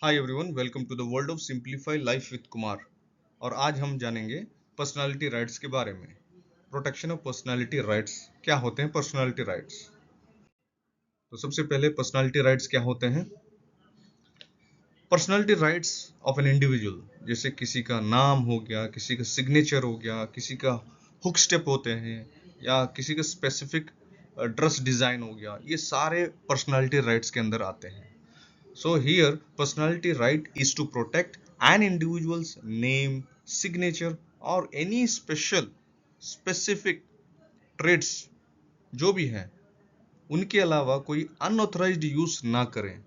Hi everyone, welcome to the world of simplify life with Kumar. और आज हम जानेंगे पर्सनालिटी राइट्स के बारे में। Protection of personality rights. क्या होते हैं पर्सनालिटी राइट्स? तो सबसे पहले पर्सनालिटी राइट्स क्या होते हैं? Personality rights of an individual, जैसे किसी का नाम हो गया, किसी का सिग्नेचर हो गया, किसी का हुक स्टेप होते हैं, या किसी का स्पेसिफिक ड्रेस डिजाइन हो गया, ये सारे पर्सनालिटी राइट्स के अंदर आते हैं। So here personality right is to protect an individual's name, signature or any specific traits जो भी हैं उनके अलावा कोई अनऑथराइज्ड यूज ना करें।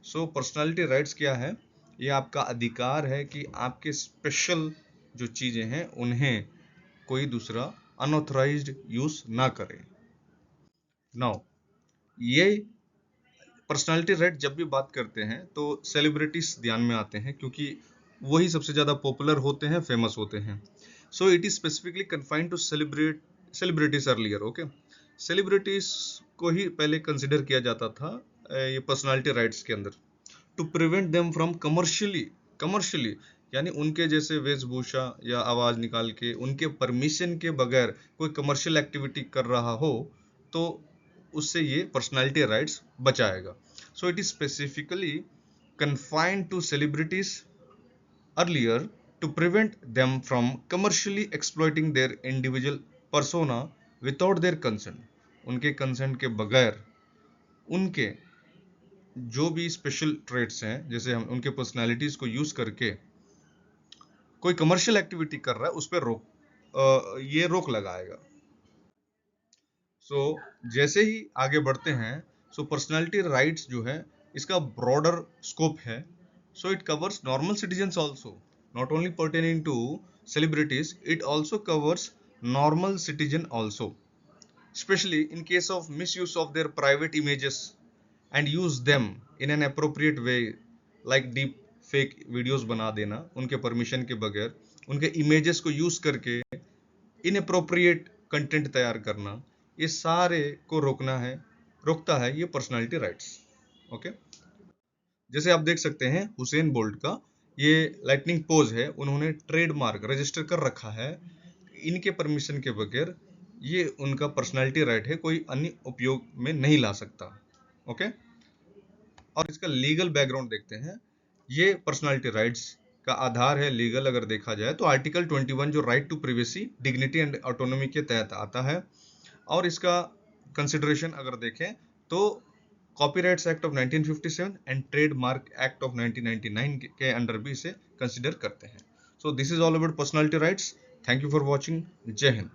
सो पर्सनालिटी राइट्स क्या है? ये आपका अधिकार है कि आपके स्पेशल जो चीजें हैं उन्हें कोई दूसरा अनऑथराइज्ड यूज ना करे। नाउ ये पर्सनालिटी राइट जब भी बात करते हैं तो सेलिब्रिटीज ध्यान में आते हैं, क्योंकि वही सबसे ज्यादा पॉपुलर होते हैं, फेमस होते हैं। So it is specifically confined to celebrities earlier. Okay, celebrities को ही पहले कंसिडर किया जाता था ये पर्सनालिटी राइट्स के अंदर, to prevent them from commercially यानी उनके जैसे वेशभूषा या आवाज निकाल के उनके परमिशन के बगैर कोई कमर्शियल एक्टिविटी कर रहा हो तो उससे ये पर्सनालिटी राइट्स बचाएगा। सो it is specifically confined to celebrities earlier to prevent them from commercially exploiting their individual persona without their consent। उनके कंसेंट के बगैर उनके जो भी स्पेशल ट्रेट्स हैं, जैसे हम उनके पर्सनालिटीज को यूज करके कोई कमर्शियल एक्टिविटी कर रहा है उस पर ये रोक लगाएगा। सो जैसे ही आगे बढ़ते हैं, सो पर्सनालिटी राइट्स जो है इसका ब्रॉडर स्कोप है। So it covers normal citizens also, not only pertaining to celebrities, it also covers normal citizen also, especially in case of misuse of their private images and use them in an appropriate way, like deep fake videos बना देना उनके permission के बगैर, उनके images को use करके inappropriate content तैयार करना, ये सारे को रोकता है ये पर्सनालिटी राइट्स। ओके, जैसे आप देख सकते हैं हुसैन बोल्ट का ये लाइटनिंग पोज है, उन्होंने ट्रेडमार्क रजिस्टर कर रखा है इनके परमिशन के बगैर। ये उनका पर्सनालिटी राइट है, कोई अन्य उपयोग में नहीं ला सकता। ओके, और इसका लीगल बैकग्राउंड देखते हैं। ये पर्सनालिटी राइट्स का आधार है लीगल, अगर देखा जाए तो आर्टिकल 21 जो right to privacy, dignity and autonomy के तहत आता है। और इसका कंसिडरेशन अगर देखें तो copyrights act of 1957 and trademark act of 1999 के अंडर भी इसे कंसिडर करते हैं। So this is all about personality rights. Thank you for watching. जय हिंद।